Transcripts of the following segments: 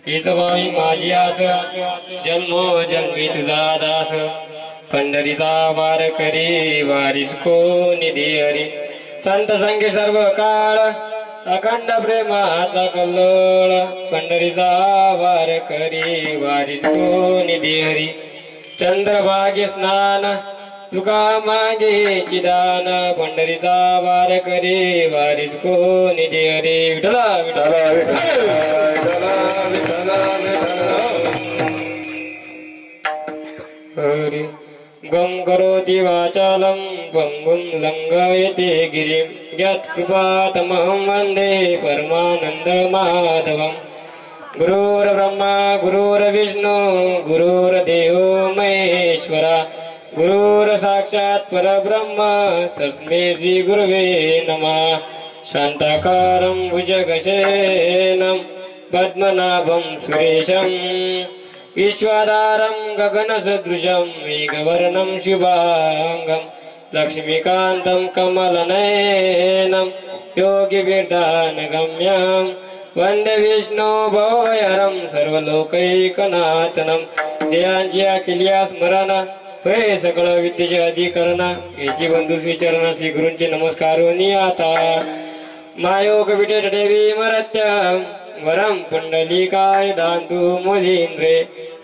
हितवाई माझी आस जन्मो जन्मी तुझा दास पंढरीचा वार करी वारीस कोणी हरी संत संगी सर्व काळ अखंड प्रेमाचा कल्लोळ पंढरीचा वार करी वारीस कोणी हरी चंद्रभागी स्नान तुका मागे चिदान पंढरीचा वार करी वारीस कोणी हरी विठला विठला हरि गम करोति वाचालं भंगुं लंघयते गिरिं यत्कृपातमहं वन्दे परमानन्दमाधवम् गुरुर्ब्रह्मा गुरुर्विष्णु गुरुर्देवो महेश्वरा गुरुर्साक्षात् परब्रह्म तस्मै श्री गुरवे नमः शान्ताकारं भुजगशयनं पद्मनाभं सुरेशं विश्वाधारं गगनसदृशं मेघवर्णं शुभांगं लक्ष्मीकान्तं कमलनयनं योगिविरदानगम्यं वन्दे विष्णु भवहरं सर्वलोकैकनाथनं जयांची अखिल्या स्मरण हे सकळ विद्येचे अधिकरण याची बंधू श्री चरण श्री गुरूंचे नमस्कार आता मायोग विटेट देवी मरत्यं वरं पुंडलिकाय दान्तु मुदीन्द्रे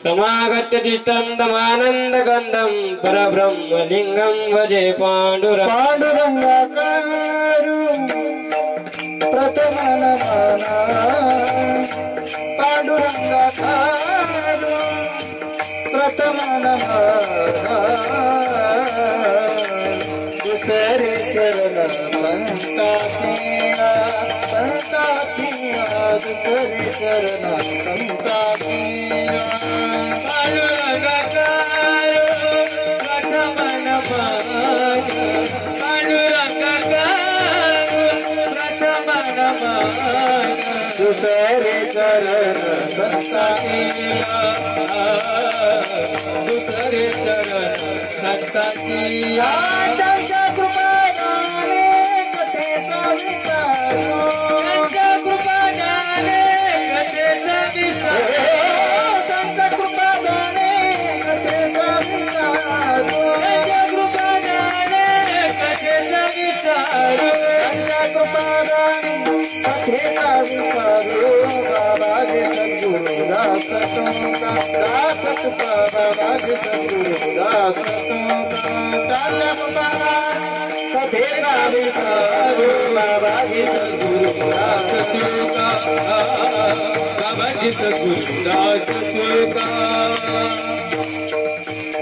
समागत्य तिष्ठन्तमानन्दगन्धं परब्रह्मलिङ्गं भजे पाण्डुरङ्गाकारु प्रथमनमना पाण्डुरङ्गाकारु प्रथमनमना दुसरे चरण संतातीना संतातीना दुसरे चरण संतातीना पाण्डुरङ्गाकारु प्रथमनमना पाण्डुरङ्गाकारु प्रथमनमना दुसरे चरण संतातीना दुसरे चरण संतातीना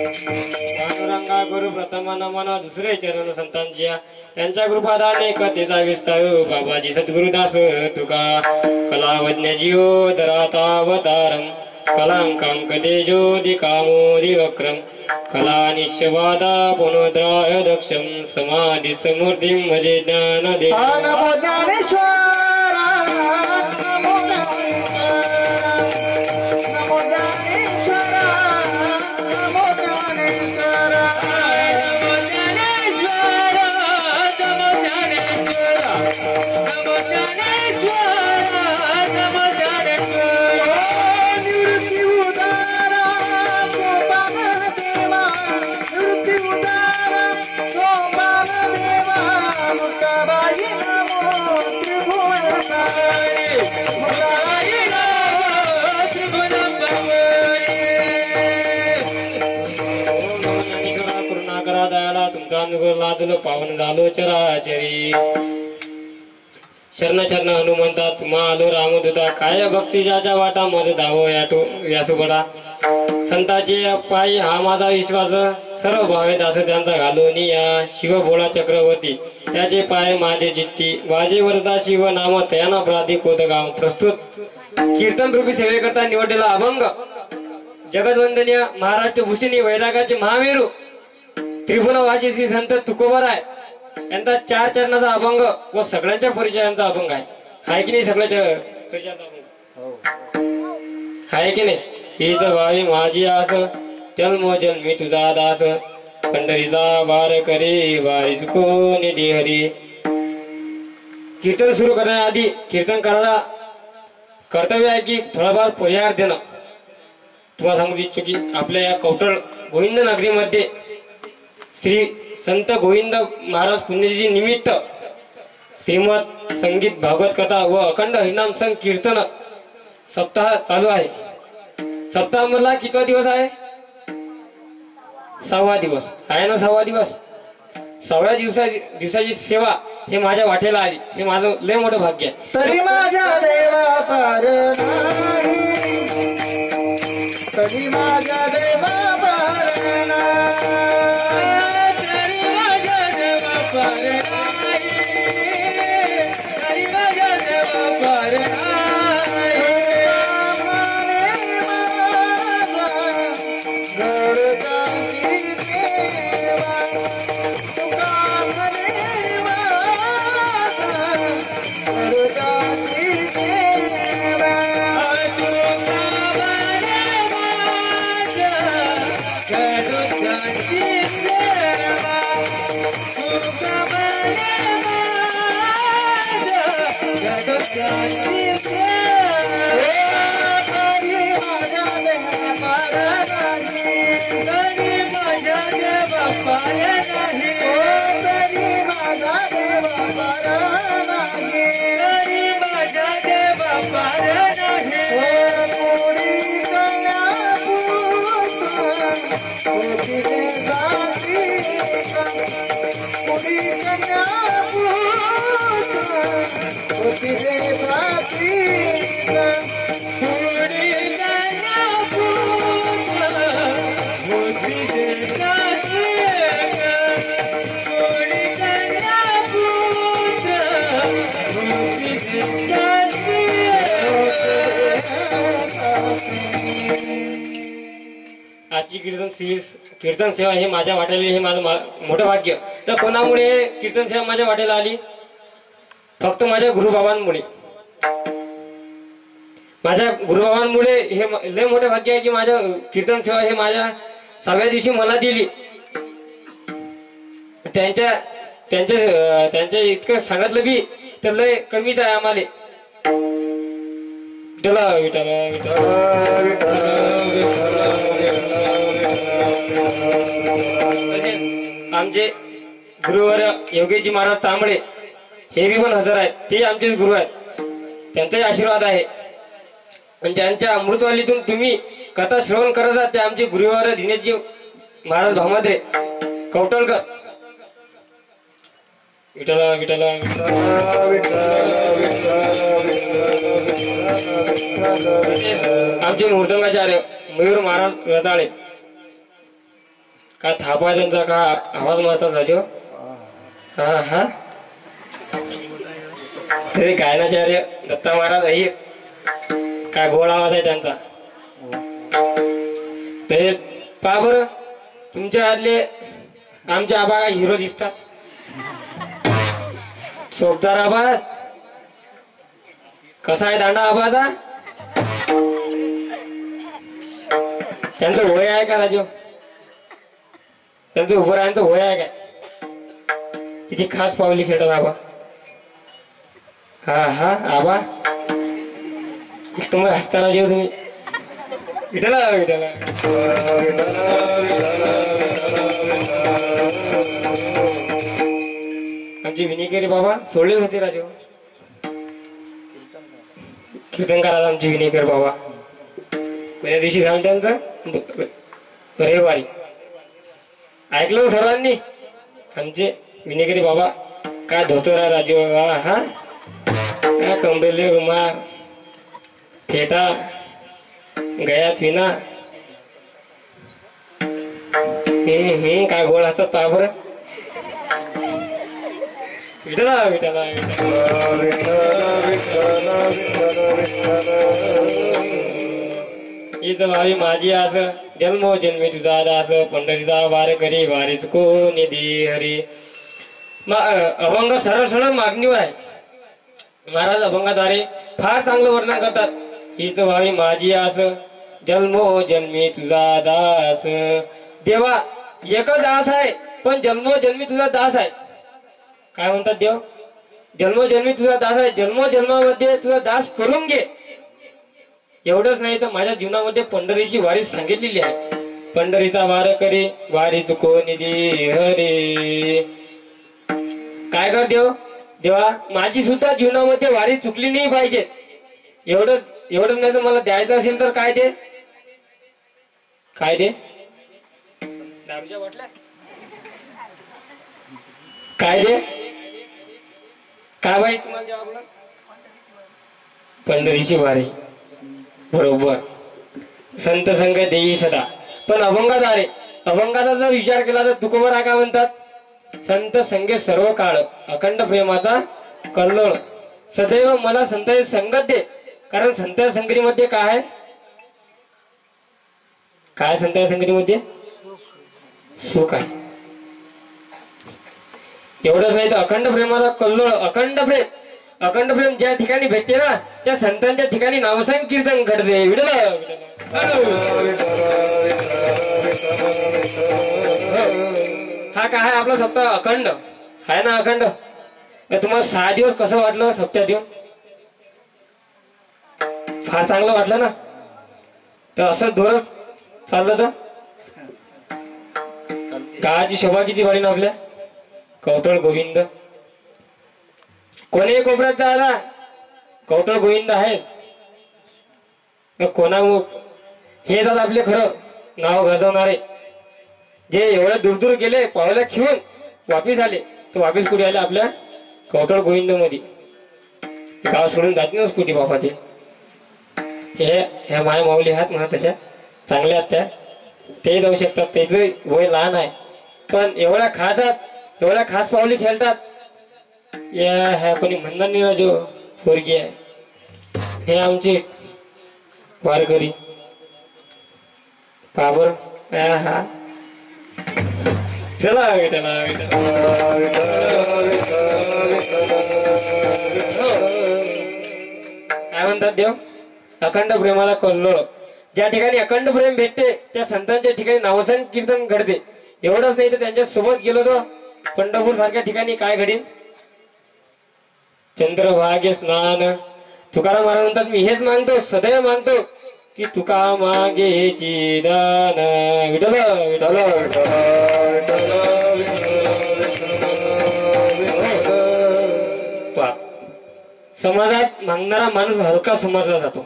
पांडुरंगा गुरु प्रथम नमन दुसरे चरण संतांच्या त्यांच्या कृपादाने कथेचा विस्तारू बाबाजी सद्गुरुदास तुका कलावज्ञ जीव दरातावतारम कलांकांक तेजोदि कामोदि वक्रम कला निश्चवादा पुनोद्राय दक्षम समाधिस्थ मूर्तिं भजे ज्ञानदे करुणा करा दयाळा तुमचा अनुग्रह लाजलो पावन झालो चराचरी शरण शरण हनुमंता तुम्हा आलो रामदूता काय भक्ती ज्याच्या वाटा मज धावो यासुबडा संताचे पायी हा माझा विश्वास सर्व भावे दास त्यांचा घालून या शिव भोळा चक्रवर्ती त्याचे पाय माझे चित्ती वाजे वरदा शिव नाम तयाना प्राधी कोदगाव प्रस्तुत कीर्तन रूपी सेवेकरता निवडलेला अभंग जगदवंदनीय महाराष्ट्र भूषणी वैरागाचे महावीरू त्रिभुवनवासी श्री संत तुकोबराय यांचा 4 चरणाचा अभंग व सगळ्यांच्या परिचयाचा अभंग आहे की नाही सगळ्याच्या परिचयाचा अभंग आहे की नाही हीच भावी माझी आस जन्मोजन्म मी तुझा दास पंढरीचा वार करे वारीच कोणी दे हरी कीर्तन सुरू करण्याआधी कीर्तन करायला कर्तव्य आहे की थोडाफार परिहार देणं तुम्हाला सांगू इच्छितो की आपल्या या कवठळ गोविंद नगरीमध्ये श्री संत गोविंद महाराज पुण्यतिथी निमित्त श्रीमद संगीत भागवत कथा व अखंड हरिनाम संकीर्तन सप्ताह चालू आहे सप्ताह मधला किती दिवस आहे 6वा दिवस आहे ना 6वा दिवस 6व्या दिवसाची सेवा हे माझ्या वाटेला आली हे माझं लय मोठं भाग्य आहे तरी माझ्या देवा पार नाही तरी माझ्या देवा पार नाही तरी माझ्या देवा पार नाही तरी माझ्या देवा पार नाही आजची कीर्तन सेवा हे माझ्या वाटेला हे माझं मोठं भाग्य तर कोणामुळे कीर्तन सेवा माझ्या वाटेला आली फक्त माझ्या गुरुबाबांमुळे माझ्या गुरुबाबांमुळे हे लय मोठं भाग्य आहे की माझ्या कीर्तन सेवा हे माझ्या 6व्या दिवशी मला दिली त्यांच्या इतकं सांगितलं बी तर लय कमीच आहे आम्हाला आमचे गुरुवर योगीजी महाराज तांबडे हे बी पण हजर आहेत ते आमचे गुरु आहेत त्यांचाही आशीर्वाद आहे आणि ज्यांच्या अमृतवालीतून तुम्ही कथा श्रवण करत आहात ते आमचे गुरुवर दिनेशजी महाराज भामाद्रे कवटळकर विठला विठला आमचे मृदंगाचार्य मयूर महाराज रताळे का थापा त्यांचा का आवाज मारतात राजो हा हा तरी गायनाचार्य दत्ता महाराज अय्यर काय गोड आवाज आहे त्यांचा पहा बरं तुमच्या आदले आमचे आबा काय हिरो दिसतात चोपदार आबाद कसा आहे दांडा आबादा त्यांचं वय आहे का राजू त्यांचं उभं राहायचं वय आहे काय किती खास पावली खेळतात आबा हा हा आबा तुम्हाला हसता राजू तुम्ही विठला विठला आमची विनिकेरी बाबा सोडले होते राजू कीर्तनकारात आमचे विनेकर बाबा पहिल्या दिवशी झालं त्यांचं रविवारी ऐकलं ना सर्वांनी आमचे विनेकरी बाबा काय धोतरा राजू बाबा हा कंबरेले रुमाल फेटा गया फिना काय गोळ असतात पहा बरं विठला विठला हीच भावी माझी आस जन्मो जन्मी तुझा दास पंढरीचा वार करी वारीच कोणी दे हरी अभंग सरळ सरळ मागणीवर आहे महाराज अभंगाद्वारे फार चांगलं वर्णन करतात हीच व्हावी माझी आस जन्मो जन्मी तुझा दास देवा एकच दास आहे पण जन्मोजन्मी तुझा दास आहे काय म्हणतात देव जन्मोजन्मी तुझा दास आहे जन्मोजन्मामध्ये तुझा दास करून घे एवढंच नाही तर माझ्या जीवनामध्ये पंढरीची वारी सांगितलेली आहे पंढरीचा वार करी वारीच कोणी दे हरे काय कर देवा माझी सुद्धा जीवनामध्ये वारी चुकली नाही पाहिजे एवढंच नाही तर मला द्यायचं असेल तर काय दे दारूच्या बाटल्या काय दे काय बाई तुम्हाला द्यावं पंढरीची वारी बरोबर संत संग देई सदा पण अभंगाचा जर विचार केला तर तुकोबरा काय म्हणतात संत संगे सर्व काळ अखंड प्रेमाचा कल्लोळ सदैव मला संतांची संगत दे कारण संतांच्या संगतीमध्ये काय संतांच्या संगतीमध्ये सुख आहे एवढंच नाही तर अखंड प्रेमाचा कल्लोळ अखंड प्रेम ज्या ठिकाणी भेटते ना त्या संतांच्या ठिकाणी नामसांग कीर्तन घडते हा काय आपला सप्ताह अखंड आहे ना अखंड तुम्हाला 6 दिवस कसं वाटलं सप्त्यात येऊन फार चांगलं वाटलं ना तर असं दोरच चाललं तर गावाची शोभा किती वाढीन आपल्या कवठळ गोविंद कोणी कोपऱ्यात जायला कवठळ गोविंद आहे कोणा हे जात आपले खरं नाव गाजवणारे जे एवढे दूर दूर गेले पावल्या खेळून वापिस आले तर वापिस कुठे आले आपल्या कवठळ गोविंद मध्ये गाव सोडून जात नाही कुठे बापा ते ह्या माय माऊली हात म्हणा तशा चांगल्या आहेत त्या ते जाऊ शकतात त्याच वय लहान आहे पण एवढ्या खास पावली खेळतात ह्या कोणी म्हणणार नाही ना जो पोरगी आहे हे आमचे वारकरी पाबर हा चला काय म्हणतात देव अखंड प्रेमाला कल्लोळ ज्या ठिकाणी अखंड प्रेम भेटते त्या संतांच्या ठिकाणी नामसांग कीर्तन घडते एवढंच नाही तर त्यांच्या सोबत गेलो तो पंढरपूर सारख्या ठिकाणी काय घडीन चंद्रभागे स्नान तुकाराम महाराज म्हणतात मी हेच मागतो सदैव मागतो की तुका मागे दान विठल समाजात मागणारा माणूस हलका समजला जातो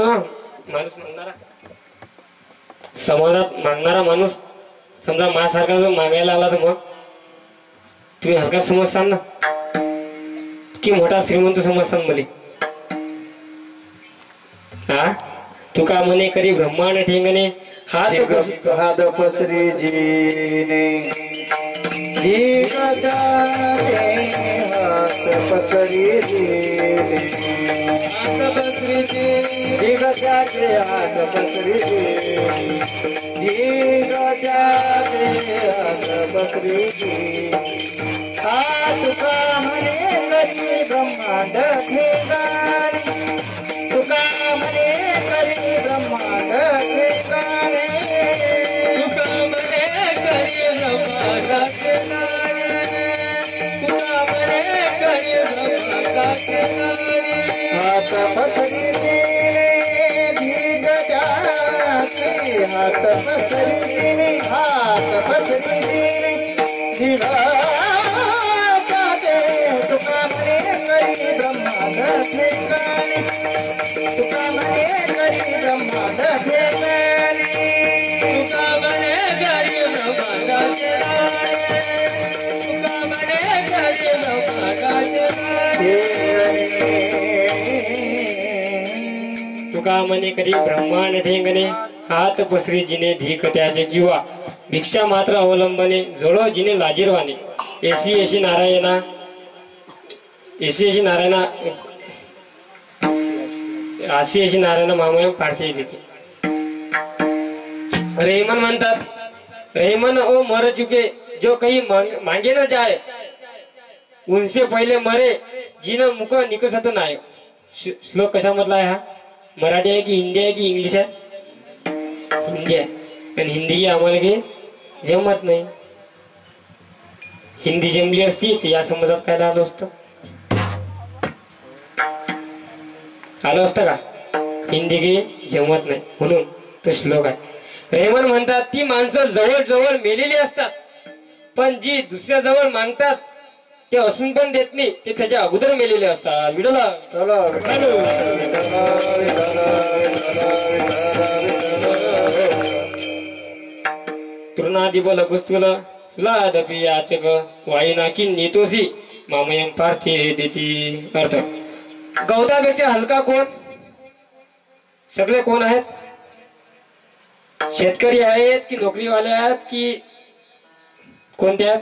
माणूस मागणारा समाजात मागणारा माणूस समजा माझ्यासारखा जो मागायला आला तर मग तुम्ही हलका समजसान ना की मोठा श्रीमंत समजसान मले हा तुका म्हणे करी ब्रह्मांड ठेंगणे हात पसरी जीने हात पसरी जीने हात पसरी जीने हात पसरी तुका म्हणे करी ब्रह्मांड ठेंगणे तुका म्हणे करी ब्रह्मांड ठेंगणे तुका म्हणे करी ब्रह्मांड ठेंगणे तुका म्हणे करी ब्रह्मांड ठेंगणे हात पसरी देणे भीग जाते हात पसरी देणे भीग जाते तुका म्हणे करी ब्रह्मांड ब्रह्मांड ठिकाणी तुका म्हणे करी ब्रह्मांड ठिकाणी तुका म्हणे करी ब्रह्मांडाचे तुका म्हणे करी ब्रह्मांडाचे तुका म्हणे करी ब्रह्मांड ठेंगणे हात पसरी जिने धीक त्याचे जीवा भिक्षा मात्र अवलंबने जळो जिने लाजीरवाने एसी एसी नारायणा एसी एसी नारायणा आशी एसी नारायणा मामय पाडते देते रेहमान म्हणतात रेहमान ओ मर चुके जो काही मांगे न जाए उनसे पहिले मरे जिन मुख निकसत नाही श्लोक कशामधला आहे हा मराठी आहे की हिंदी आहे की इंग्लिश आहे हिंदी आहे पण हिंदी आम्हाला काही जमत नाही हिंदी जमली असती तर या समजात काय आलो असतं आलो असतं का हिंदी काही जमत नाही म्हणून तो श्लोक आहे रेहमान म्हणतात ती माणसं जवळ जवळ मेलेली असतात पण जी दुसऱ्या जवळ मागतात ते असून पण देत नाही ते त्याच्या अगोदर मेलेले असतात विडला तृणादिप लघुस्तुल सुलादपि याचक वाईना की नेतोसी मामयम पार्थे देती अर्थ गवतापेक्षा हलका कोण सगळे कोण आहेत शेतकरी आहेत की नोकरीवाले आहेत की कोणते आहेत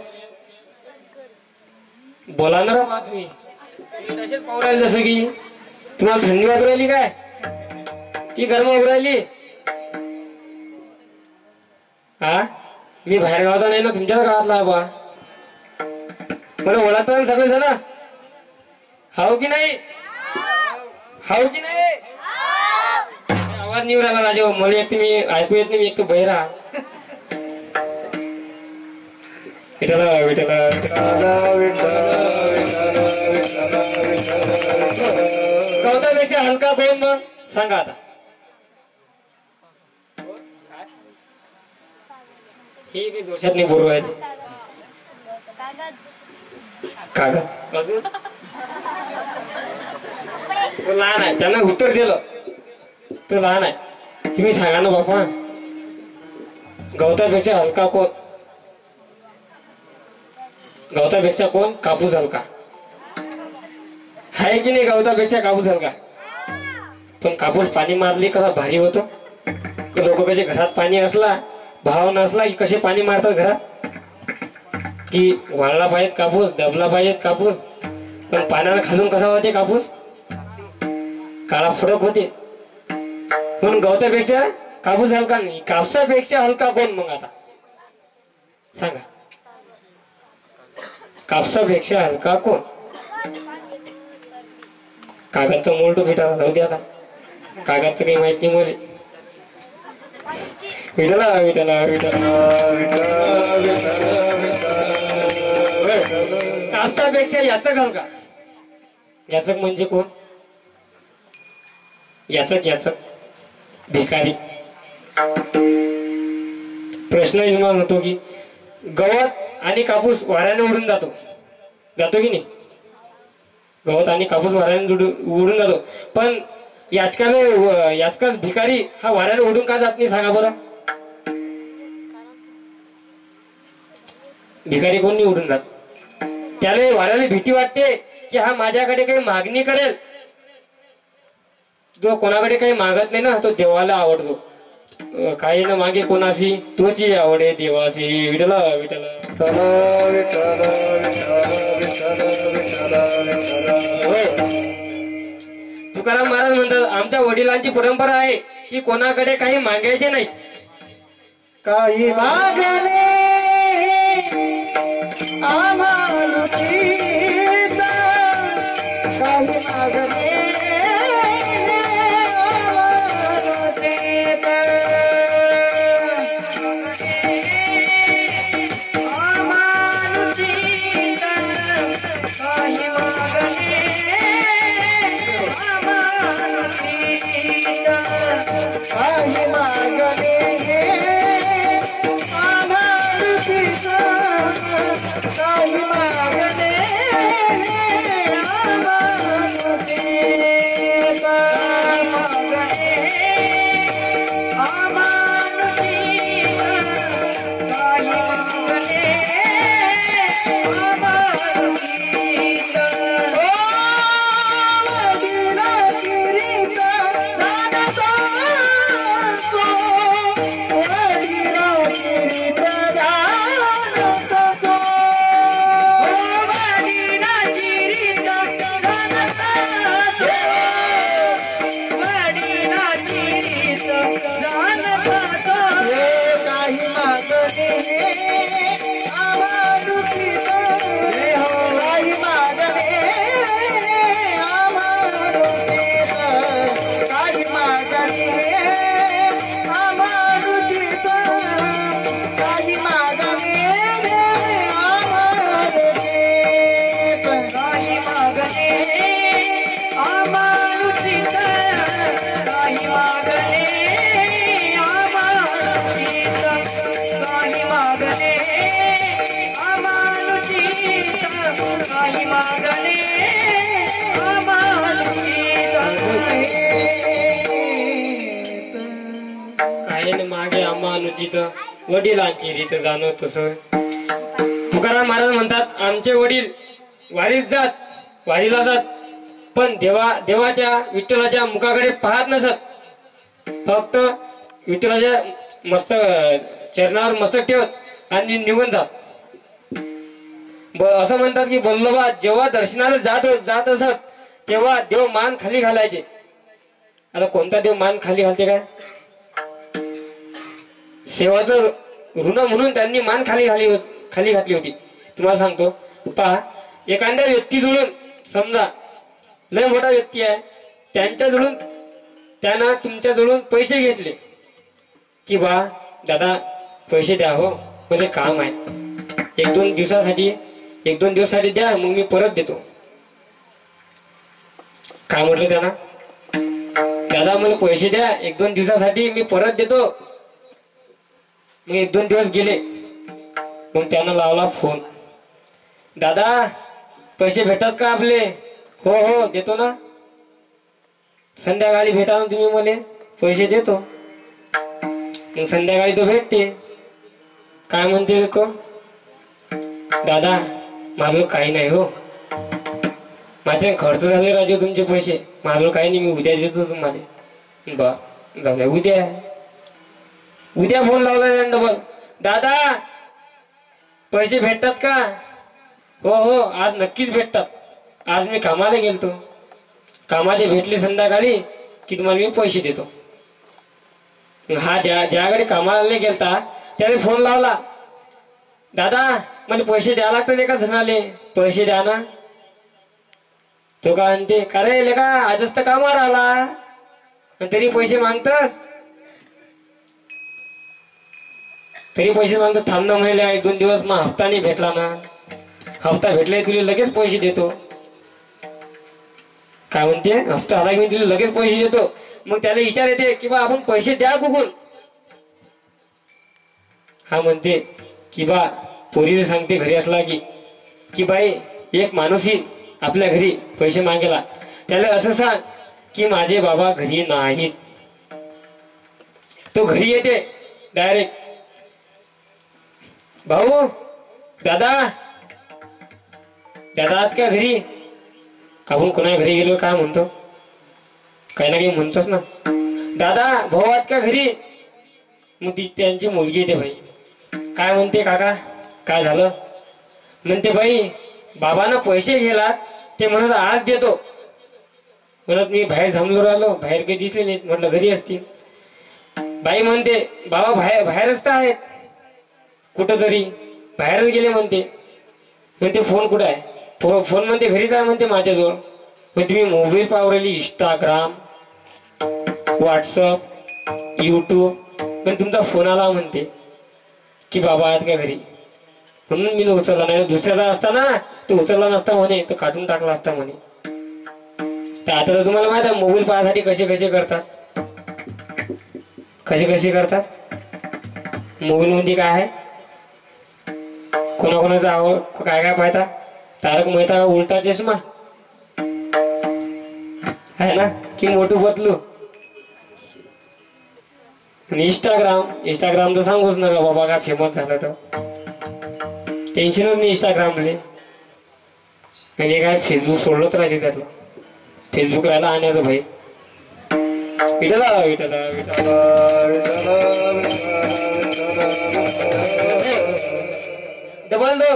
बोला ना रा तुम्ही तसेच पाहू राहिले जसं की तुम्हाला थंडी वाजू राहिली काय की गरम होऊ राहिली हा मी बाहेर गावाचा नाही ना तुमच्याच गावातला आहे बा मला ओळखता सगळे जण हाव की नाही हाव की नाही आवाज नाही राहिला राजा मला एक मी ऐकू येत नाही मी एक तर बहिरा विठला विठला गवतापेक्षा हलका कोण मग सांगा आता हे काही दोषात नाही बरोबर आहे कागद अजून तो लहान आहे त्यांना उत्तर दिलं तो लहान आहे तुम्ही सांगा ना बापा गवतापेक्षा हलका कोण गवतापेक्षा कोण कापूस हलका आहे की नाही गवतापेक्षा कापूस हलका पण कापूस पाणी मारली कसा भारी होतो लोक कसे घरात पाणी असला भाव नसला की कसे पाणी मारतात घरात की वाळला पाहिजेत कापूस दबला पाहिजेत कापूस पण पाण्याला खालून कसा होते कापूस काळा फरक होते म्हणून गवतापेक्षा कापूस हलका नाही कापसापेक्षा हलका कोण मग आता सांगा कापसापेक्षा हलका कोण कागदचं मोलटो भेटा जाऊ दे आता कागदचं काही माहित नाही मला विठला विठला कापसापेक्षा याचक हलका याचक म्हणजे कोण याचक याचक भिकारी प्रश्न निर्माण होतो की गवत आणि कापूस वाऱ्याने उडून जातो जातो की नाही गवत आणि कापूस वाऱ्याने उडून जातो पण याचकाल भिकारी हा वाऱ्याने उडून का जात नाही सांगा बरं भिकारी कोण नाही उडून जात त्याला वाऱ्याला भीती वाटते की हा माझ्याकडे काही मागणी करेल जो कोणाकडे काही मागत नाही ना तो देवाला आवडतो काही ना मागे कोणाशी तोची आवडे देवाशी विठला विठला तुकाराम महाराज म्हणतात आमच्या वडिलांची परंपरा आहे की कोणाकडे काही मागायचे नाही काही मागणे आम्हाला काही मागणे काही मागणे काही मागणे आमानुतीत काही मागणे आमानुतीत काही मागणे आमानुतीत काही मागणे आमानुतीत काही मागणे आमानुतीत काही मागणे आमानुतीत काही मागणे काही मागे आम्हा अनुचित वडिलांची रीत जाणव तसं तुकाराम महाराज म्हणतात आमचे वडील वारीला जात पण देवाच्या विठ्ठलाच्या मुखाकडे पाहत नसत फक्त विठ्ठलाच्या चरणावर मस्तक ठेवत आणि निघून जात असं म्हणतात की बल्लोबा जेव्हा दर्शनाला जात असत तेव्हा देव मान खाली घालायचे. आता कोणता देव मान खाली घालते काय सेवाचं ऋण म्हणून त्यांनी मान खाली घातली होती. तुम्हाला सांगतो पहा एखाद्या व्यक्तीजवळून समजा लय मोठा व्यक्ती आहे त्यांच्याजवळून त्यानं तुमच्याजवळून पैसे घेतले की बा दादा पैसे द्या हो म्हणजे काम आहे एक दोन दिवसासाठी द्या मग मी परत देतो. काय म्हटलं त्यांना दादा मला पैसे द्या एक दोन दिवसासाठी मी परत देतो. मग एक दोन दिवस गेले मग त्यानं लावला फोन दादा पैसे भेटतात का आपले हो हो देतो ना संध्याकाळी भेटा ना तुम्ही मला पैसे देतो. मग संध्याकाळी तो भेटते काय म्हणते तो दादा माझं काही नाही हो माझे खर्च झाले राजू तुमचे पैसे माझं काही नाही मी उद्या देतो तुम्हाला. बर जाऊ द्या उद्या फोन लावला डबल दादा पैसे भेटतात का हो हो आज नक्कीच भेटतात आज मी कामाला गेलतो कामाचे भेटले संध्याकाळी की तुम्हाला मी पैसे देतो. हा ज्याकडे कामाला गेलता त्याने फोन लावला दादा मला पैसे द्या लागतात एका जणाले पैसे द्या ना. तो का म्हणते का रे का आजच तर कामावर आला तरी पैसे मागतात थांब ना म्हणले एक दोन दिवस मग हप्ता नाही भेटला ना हप्ता भेटला तुला लगेच पैसे देतो. काय म्हणते हप्ता आला की मी तुला लगेच पैसे देतो. मग त्याला विचार येते की बा आपण पैसे द्या कुठून. हा म्हणते की बा पोरीने सांगते घरी असला की बाई एक माणूस येईल आपल्या घरी पैसे मागेला त्याला असं सांग की माझे बाबा घरी नाहीत. तो घरी येते डायरेक्ट भाऊ दादा आहात का घरी. आपण कोणा घरी गेलो काय म्हणतो काही ना काही म्हणतोच ना दादा भाऊ आहात का घरी. मग त्यांची मुलगी येते भाई काय म्हणते काका काय झालं म्हणते बाई बाबानं पैसे गेलात ते म्हणत आज देतो म्हणत मी बाहेर थांबलो राहिलो बाहेर काही दिसले नाहीत म्हटलं घरी असतील. बाई म्हणते बाबा बाहेरच तर आहेत कुठंतरी बाहेरच गेले म्हणते फोन कुठं आहे फोन म्हणते घरीच आहे म्हणते माझ्याजवळ. मग तुम्ही मोबाईल पाहू राहिली इंस्टाग्राम व्हॉट्सअप युट्यूब पण तुमचा फोन आला म्हणते की बाबा आहेत का घरी म्हणून मी उचलला नाही दुसऱ्याचा असता ना तो उचलला नसता म्हणे तो काढून टाकला असता म्हणे. तर आता तर तुम्हाला माहित आहे मोबाईल पाहण्यासाठी कसे करतात मोबाईल मध्ये काय आहे कोणाकोणाचा आवड काय पाहता तारक मेहता का उलटा चष्मा आहे ना की मोठू बदलू. इंस्टाग्राम तर सांगूच नका बाबा का फेमस झालं तर टेन्शनच नाही इंस्टाग्रामले म्हणजे काय फेसबुक सोडलं तर राहायचं त्यातलं फेसबुक राहायला आणायचं भाई विठला डबल दो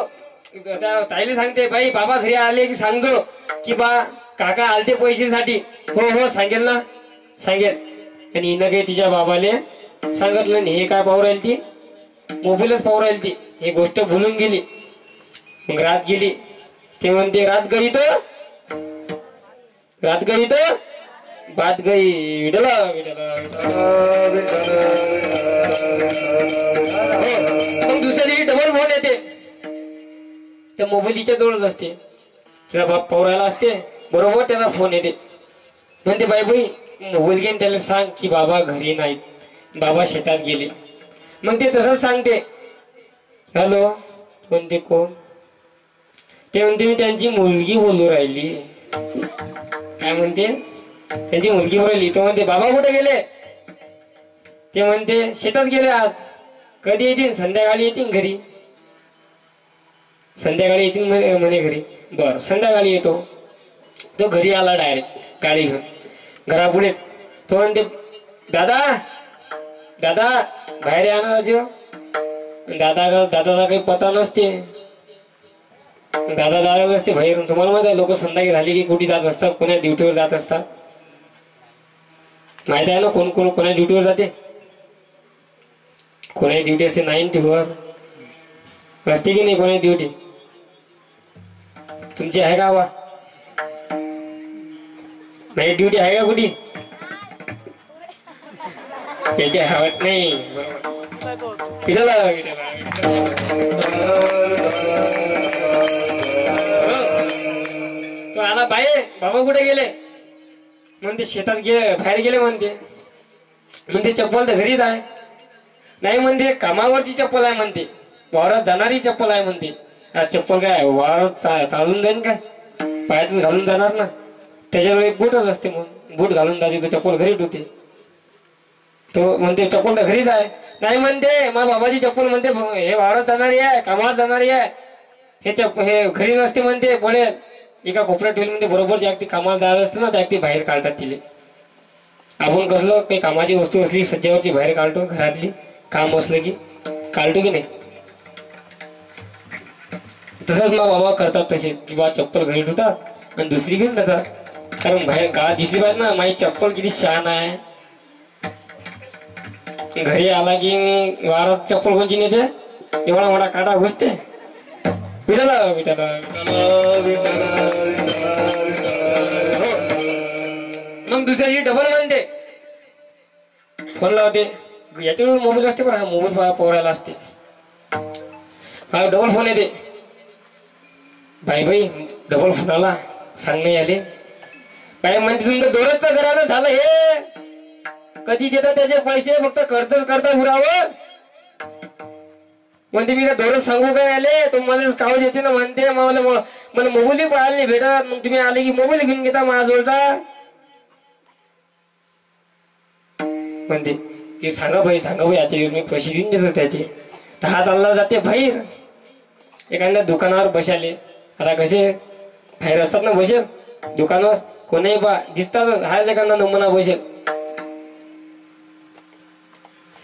ताईला सांगते बाई बाबा घरी आले की सांगतो की बा काका आलते पैशासाठी हो हो सांगेल आणि हिनं काही तिच्या बाबाले सांगितलं नाही हे काय पाहू राहील ती मोबाईलच पाहू राहील ती. ही गोष्ट भुलून गेली. मग रात गेली. ते म्हणते रात गई तर बात गई. विडला विडला मग दुसऱ्या दिवशी डबल फोन येते. त्या मोबाईलच्या जवळच असते. तिला बाप पवरायला असते. बरोबर त्याला फोन येते. म्हणते बाई मोबाईल घेऊन त्याला सांग की बाबा घरी नाहीत, बाबा शेतात गेले. मग ते तसंच सांगते. हॅलो कोणते कोण? ते म्हणते मी त्यांची मुलगी बोलू राहिली. काय म्हणते? त्यांची मुलगी बोलू राहिली. तो म्हणते बाबा कुठे गेले? ते म्हणते शेतात गेले आज. कधी येतील? संध्याकाळी येतील घरी. संध्याकाळी येतील म्हणे घरी. बर संध्याकाळी येतो. तो घरी आला डायरेक्ट गाडी घेऊन. घरापुढे तो म्हणते दादा बाहेर या ना राजू. दादाचा काही पता नसते. दादा असते बाहेर. तुम्हाला माहित आहे लोक संध्याकाळी झाली की कुठे जात असतात, कोणा ड्युटीवर जात असतात. माहित आहे ना कोण कोण कोणा ड्युटीवर जाते? कोणाची ड्युटी असते 9 to 4 असते की नाही कोणाची ड्युटी? तुमची आहे का बा? नाईट ड्युटी आहे का कुठे? याची हवत नाही. तो आला बाहेर. बाबा कुठे गेले? म्हणते शेतात बाहेर गेले म्हणते चप्पल तर घरीच आहे. नाही म्हणते कामावरची चप्पल आहे म्हणते. वावरात जाणारी चप्पल आहे म्हणते. चप्पल काय वावरात चालून जाईन काय? पायातच घालून जाणार ना. त्याच्यावर एक बूटच असते. मग बूट घालून जाते तो चप्पल घरी ठेवते. तो म्हणते चप्पल तर घरीच आहे. नाही म्हणते माझ्या बाबाची चप्पल म्हणते हे वावरात जाणारी आहे, कामात जाणारी आहे. हे घरी नसते म्हणते. पडेल एका कोपऱ्यात ठेवली म्हणते. बरोबर जे अगदी कामाला जायला असते ना त्या अगदी बाहेर काढतात तिले. आपण कसलं काही कामाची वस्तू असली सज्जावरची बाहेर काढतो. घरातली काम असलं की काढतो की नाही. तसंच मग बाबा करतात तसे की बा चप्पल घरी ठेवतात आणि दुसरी घेऊन जातात. कारण बाहेर गावात दिसली पाहिजे ना माझी चप्पल किती छान आहे. घरी आला की वारात चप्पल कोणची नेते? एवढा मोठा काटा घुसते. मग दुसऱ्या दिवशी डबल म्हणते. फोन लावते. याच्यावर मोबाईल असते बरं. हा मोबाईल पोरायला असते. हा डबल फोन येते. बाई डबल फोन आला. सांगणे आले. बाई म्हणते तुमचं दोरच घरानं झालं हे. कधी देतात त्याचे पैसे? फक्त करता उरावर. म्हणते मी का दोरच सांगू काय आले? तुम्हाला काव येते ना म्हणते. मला मोबाईल पाहायला नाही भेटत. मग तुम्ही आले की मोबाईल घेऊन घेता माझ्याजवळचा. म्हणते की सांगा भाई याचे मी पैसे देऊन देतो त्याचे. तर हा चालला जाते बाहेर. एखाद्या दुकानावर बसाले. आता कसे बाहेर असतात ना बसेल दुकानावर. कोणी बा दिसतात हा एखादा नमुना बसेल.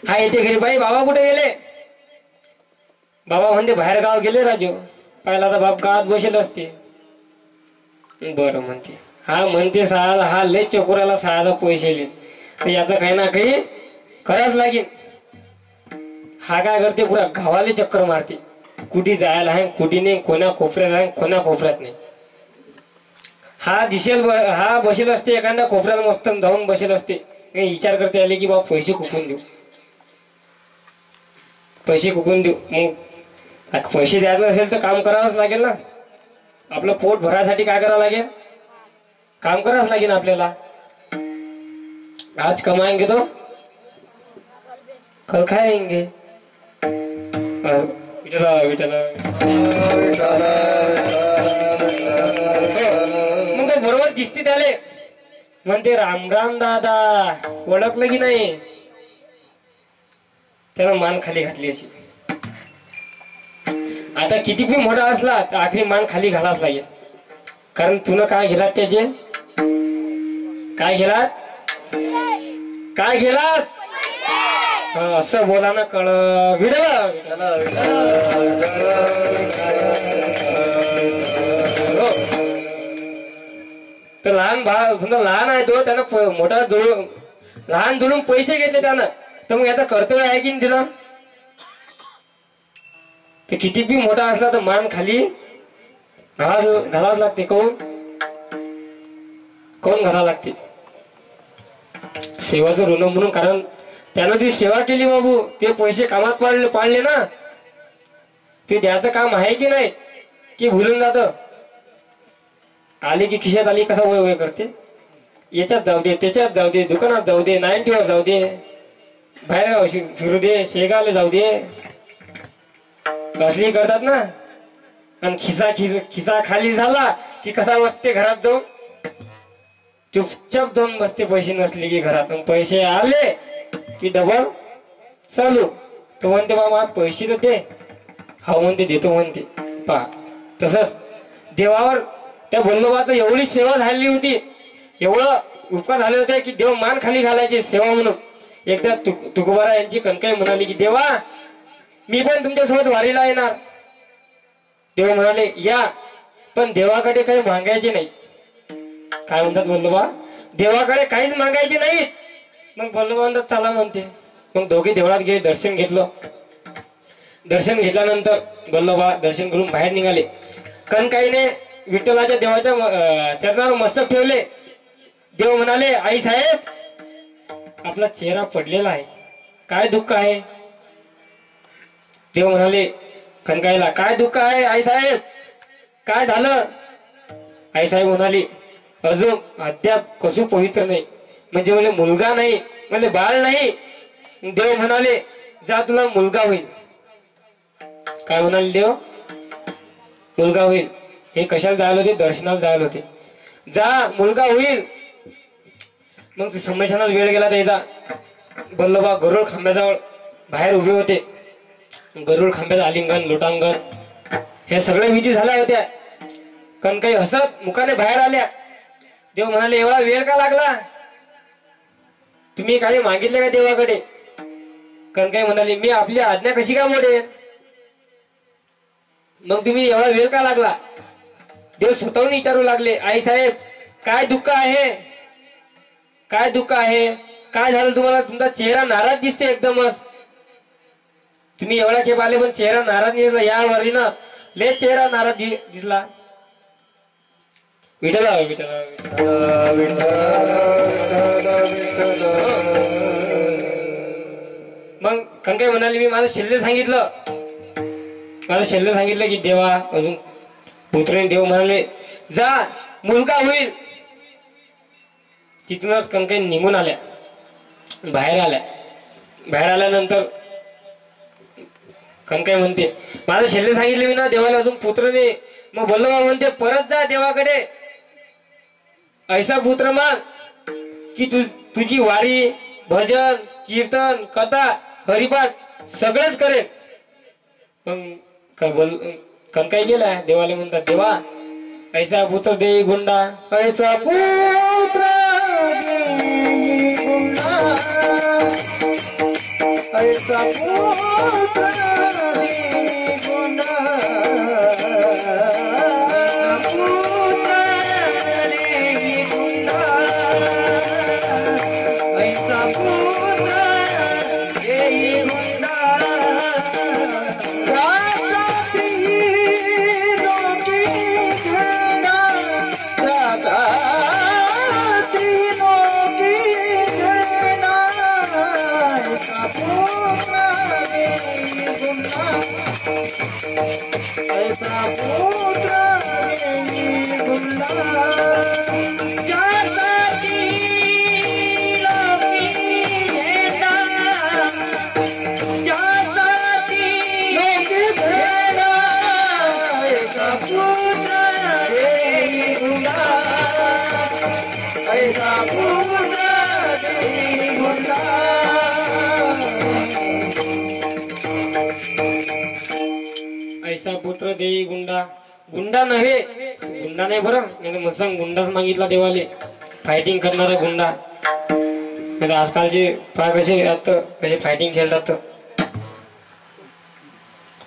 हा येते घरी. बाई बाबा कुठे गेले? बाबा म्हणते बाहेर गाव गेले राजू. पाहिला तर बाप गावात बसेल असते. बरं म्हणते. हा म्हणते हा लय चकोराला 6 पैसे लिहिले. याचं काही ना काही करावंच लागेल. हा काय करते पुरा गावाला चक्कर मारते. कुठे जायला आहे कुठे नाही. कोणा कोपऱ्यात आहे कोणा कोपऱ्यात नाही. हा बसेल असते एखाद्या कोपऱ्यात मस्त जाऊन बसेल असते. विचार करते आले की बाबा पैसे कुकून देऊ. मग पैसे द्यायचे असेल तर काम करावंच लागेल ना. आपलं पोट भरायसाठी काय करावं लागेल? काम करावंच लागेल आपल्याला. आज कमाएंगे तो कल खाएंगे. मग बरोबर दिसते त्याले. म्हणते राम राम दादा. ओळखलं की नाही? त्याला मान खाली घातली अशी. आता किती पण मोठा असला तर आखरी मान खाली घालाच लागेल. कारण तुला काय गेलात त्याचे? काय गेलात? असं बोला ना. कळ तर लहान लहान आहे तो. त्यानं मोठा लहान धुळून पैसे घेतले त्यानं. तर मग याचा कर्तव्य आहे की नाही दिलं? ते किती बी मोठा असला तर मान खाली घालावं लागते. कोण घालावं लागते? सेवाचं ऋण म्हणून. कारण त्यानं ती सेवा केली बाबू, ते पैसे कामात पाडले ना, ते द्यायचं काम आहे की नाही की भुलून जात. आली की खिशात आली कसा वय वय करते. याच्यात जाऊ दे, त्याच्यात जाऊ दे, दुकानात जाऊ दे, 90वर जाऊ दे, बाहेर फिरू दे, शेगावला जाऊ दे, असली करतात ना. आणि खिसा खाली झाला की कसा बसते घरात जाऊन, चुपचाप जाऊन बसते. पैसे नसले की घरात, पैसे आले की डबल चालू. तो म्हणते बाबा पैसे तर दे, हा म्हणते देतो म्हणते. पहा तसंच देवावर त्या बल्लोबाचं एवढी सेवा झाली होती, एवढं उपकार झाले होते की देव मान खाली घालायचे सेवा म्हणून. एकदा तुकोबारा यांची कणकाई म्हणाली की देवा मी पण तुमच्यासोबत वारीला येणार. देव म्हणाले या, पण देवाकडे काही मागायचे नाही. काय म्हणतात बल्लोबा, देवाकडे काहीच मागायचे नाही. मग बल्लोबा म्हणतात चला म्हणते. मग दोघे देवळात गेले, दर्शन घेतलं. दर्शन घेतल्यानंतर बल्लोबा दर्शन करून बाहेर निघाले. कणकाईने विठ्ठलाच्या देवाच्या चरणावर मस्तक ठेवले. देव म्हणाले आई साहेब आपला चेहरा पडलेला आहे, काय दुःख आहे? देव म्हणाले कणकाईला काय दुःख आहे आई साहेब, काय झालं? आई साहेब म्हणाली अजून अद्याप कसू पवित्र नाही, म्हणजे मला मुलगा नाही, म्हणजे बाळ नाही. देव म्हणाले जा तुला मुलगा होईल. काय म्हणाले देव? मुलगा होईल. हे कशाला जायला होते? दर्शनाला जायला होते. जा मुलगा होईल. मग संमेशनात वेळ गेला त्याचा. बल्लोबा गरुड खांब्याजवळ बाहेर उभे होते. गरुड खांब्याचं आलिंगन लोटांगण हे सगळे विधी झाल्या होत्या. कणकाई हसत मुखाने बाहेर आल्या. देव म्हणाले एवढा वेळ का लागला? तुम्ही काही मागितले का देवाकडे? कणकाई म्हणाले मी आपली आज्ञा कशी काय मोडेन? मग तुम्ही एवढा वेळ का लागला? देव स्वतःहून विचारू लागले आई साहेब काय दुःख आहे, काय दुःख आहे, काय झालं तुम्हाला? तुमचा चेहरा नाराज दिसते एकदमच. तुम्ही एवढा खेप आले पण चेहरा नाराज नाही दिसला. या वरीनं लय चेहरा नाराज दिसला. विठ्ठला मग कणकाई म्हणाली मी माझं शल्य सांगितलं, की देवा अजून पुत्रेने. देव म्हणाले जा मुलगा होईल. तिथूनच कणकाई निघून आल्या, बाहेर आल्यानंतर कणकाई म्हणते माझं शल्य सांगितले मी ना देवाला, अजून पुत्र नाही. मग बल्लोबा म्हणते परत जा देवाकडे, ऐसा पुत्र माग की तुझी वारी भजन कीर्तन कथा हरिपाठ सगळंच करेल. मग कणकाई गेला देवाला. म्हणतात देवा ऐसा पुत्र देई गुंडा, ऐसा पुत्र देई गुंडा, ऐसा पुत्र देई गुंडा, पुत्र देई गुंडा, ऐसा पुत्र देई गुंडा. ऐसा पुत्र देई गुंडा. गुंडा नव्हे, गुंडा नाही बरं, नाही मग सांग गुंडाच मागितला देवाले. फायटिंग करणारा गुंडा. नाही आजकालचे पाय कसे फायटिंग खेळतात,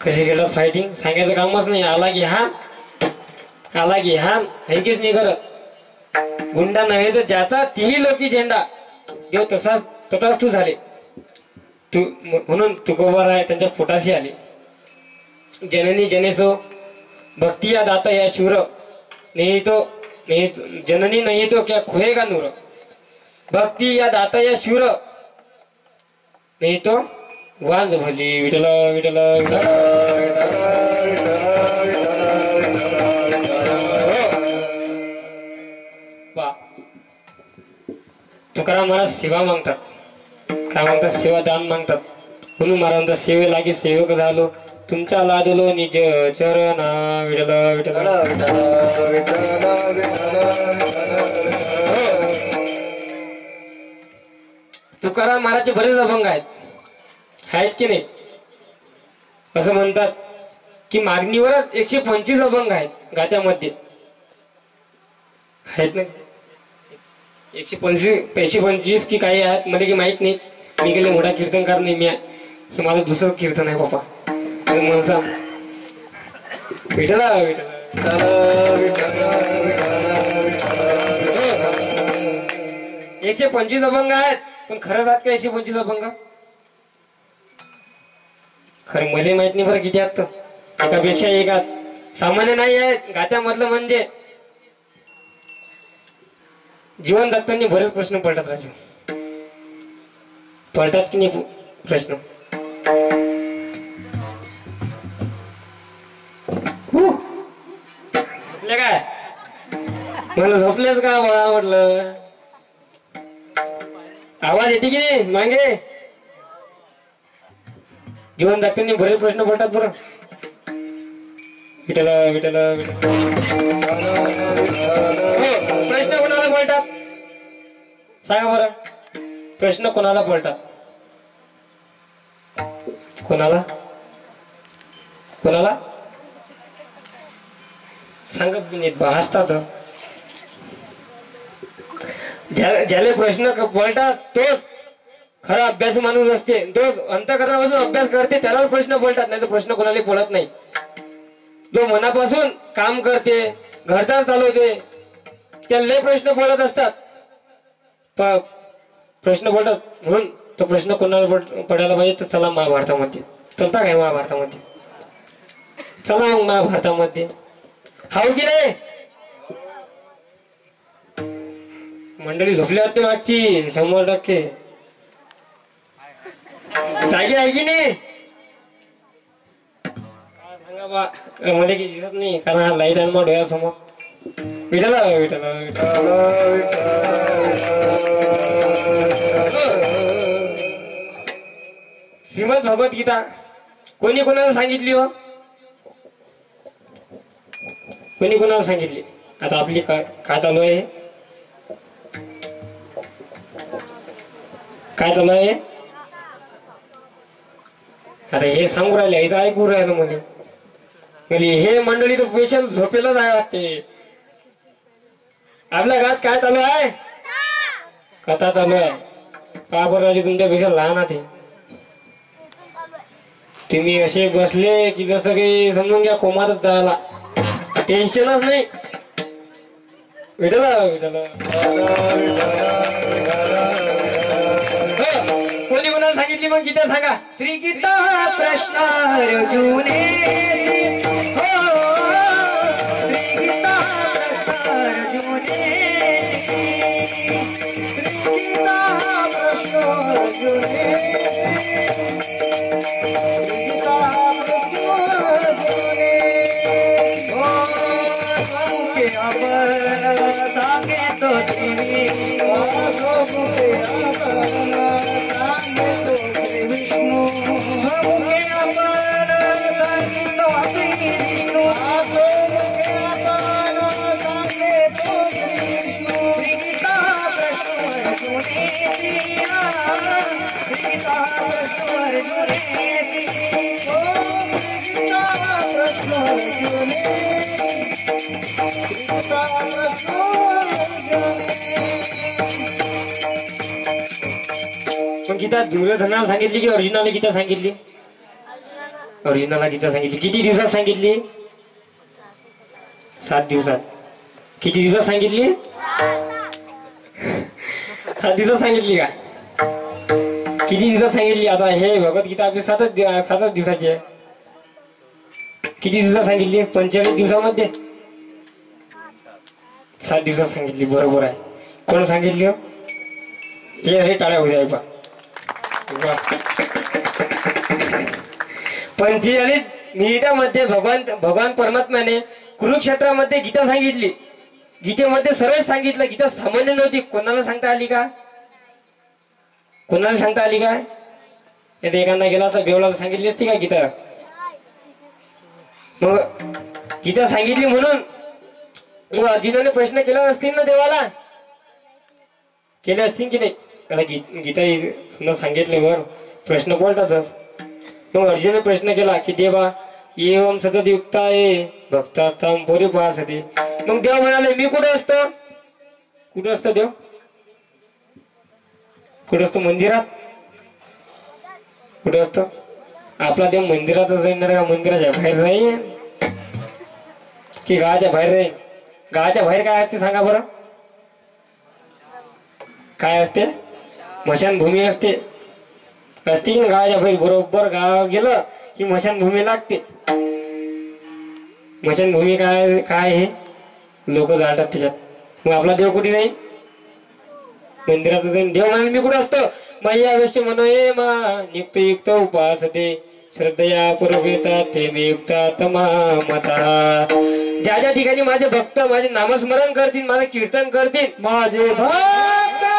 कसे खेळतात फायटिंग सांगायचं कामच नाही. आला की हान ऐकीच नाही करत. गुंडा नव्हे तर ज्याचा तीही लोकी झेंडा. देव तसाच तू झाले. तू म्हणून तुकोबार आहे त्यांच्या पोटाशी आले. जननी जनेसो भक्ति या दाता या शूर नहीं तो जननी नहीं तो क्या खोएगा नूर भक्ति या दाता या शूर नहीं तो वांज भली विठल विठल तुकाराम महाराज सेवा मागतात काय मागतात सेवा दान मागतात म्हणून महाराजांचा सेवे लागी सेवक झालो तुमचा लादलो निज चरण विठल विठल तुकाराम महाराजचे बरेच अभंग आहेत की नाही असं म्हणतात की मागणीवरच 125 अभंग आहेत गात्यामध्ये आहेत ना 125 की काही आहेत मला की माहित नाही मी गेले मोठा कीर्तनकार नाही मी हे माझं दुसरं कीर्तन आहे बाबा म्हणता विठला विठला 125 अभंग आहेत पण खरंच आहेत का 125 अभंग खरं मला माहित नाही बरं किती आहेत एकापेक्षा एक आहेत सामान्य नाही आहेत गात्यामधलं म्हणजे जीवन जगताना बरेच प्रश्न पडतात राजू पडतात की नाही प्रश्न झोपले काय मला झोपलेच का बाळा म्हटलं आवाज येते की नाही मागे जीवन जगताना बरेच प्रश्न पडतात बरं विठला विठला प्रश्न कोणाला पडतात सांगा बरं प्रश्न कोणाला पडतात कोणाला कोणाला सांगत नाही हसतात ज्याला प्रश्न पडतात तोच खरा अभ्यास माणूस असते तो अंतःकरणापासून अभ्यास करते त्यालाच प्रश्न पडतात नाही तर प्रश्न कोणाला पडत नाही जो मनापासून काम करते घरदार चालवते त्याला प्रश्न पडत असतात प्रश्न पडतात म्हणून तो प्रश्न कोणाला पडायला पाहिजे तर चला महाभारतामध्ये चलता काय महाभारतामध्ये चला मग महाभारतामध्ये हाव की नाही मंडळी झोपली होती मागची 100% जागी आहे की नाही सांगा बा मध्ये की दिसत नाही कारण हा लाईट आहे मग डोळ्यासमोर विठला विठला श्रीमद भगवद्गीता कोणी कोणाला सांगितली हो कोणी कोणाला सांगितली आता आपली काय चालू आहे काय चालू आहे अरे हे सांगू राहिले इथं ऐकू राहिलं मध्ये हे मंडळी तर पेशंट झोपेलाच आहे वाटते आपल्या घरात काय चालू आहे कथा चालू आहे का बरं तुमच्यापेक्षा लहान आहे तुम्ही असे बसले की जसं काही समजून घ्या कोमातच जायला टेन्शनच नाही विठला विठला कोणी कोणाला सांगितली मग गीता सांगा श्री गीता प्रश्न अर्जुने श्री गीता प्रश्न अर्जुने श्री गीता प्रश्न अर्जुने गीता प्रश्न अर्जुने के अपर सांगे तो श्री विष्णु के अपर सांगे तो विष्णु सांगे तो विष्णु गीता प्रश्न अर्जुने गीता प्रश्न अर्जुने गीता प्रश्न अर्जुने पण गीता दुर्योधनाला सांगितली की अर्जुनाला गीता सांगितली अर्जुनाला गीता सांगितली किती दिवसात सांगितली 7 दिवसात किती दिवसात सांगितली 7 दिवसात सांगितली का किती दिवसात सांगितली आता हे भगवद्गीता आपली 7च दिवसाची आहे किती दिवसात सांगितली? 45 दिवसामध्ये 7 दिवसात सांगितली. बरोबर आहे. कोण सांगितली? हे टाळ्या होऊ द्या. 45 मिनिटामध्ये भगवान परमात्म्याने कुरुक्षेत्रामध्ये गीता सांगितली. गीतेमध्ये सरळ सांगितलं. गीता सामान्य नव्हती. कोणाला सांगता आली का? कोणाला सांगता आली का? एखादा गेला तर बेवला सांगितली असती का गीता? मग गीता सांगितली म्हणून मग अर्जुनाने प्रश्न केला असतील ना देवाला? केले असतील की नाही? आता गीता सांगितल्यावर प्रश्न पडतातच. मग अर्जुनाने प्रश्न केला की देवा एवं सतत युक्त आहे भक्तार्थम परिपासते. मग देव म्हणाले मी कुठे असतो? कुठे असतो देव? कुठे असतो? मंदिरात. कुठे असतो? आपला देव मंदिरातच राहणार का? मंदिराच्या बाहेर राहील की गावाच्या बाहेर राहील? गावाच्या बाहेर काय असते सांगा बरं? काय असते? स्मशानभूमी असते. असते की गावाच्या बाहेर? बरोबर गाव गेलं की स्मशानभूमी लागते. स्मशानभूमी काय काय हे लोक जाळतात त्याच्यात. मग आपला देव कुठे नाही? मंदिरात जाईन. देव म्हणाले मी कुठे असतो? मय्या अवश्य म्हणो ये मा नियुक्त युक्त उपासते श्रद्धया पूर्वता ते मी युक्ता तमा मता. ज्या ज्या ठिकाणी माझे भक्त माझे नामस्मरण करतील, माझे कीर्तन करतील, माझे भक्त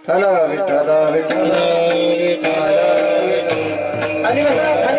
विठ्ठल विठ्ठल विठ्ठल. खाली बसा, खाली बसा.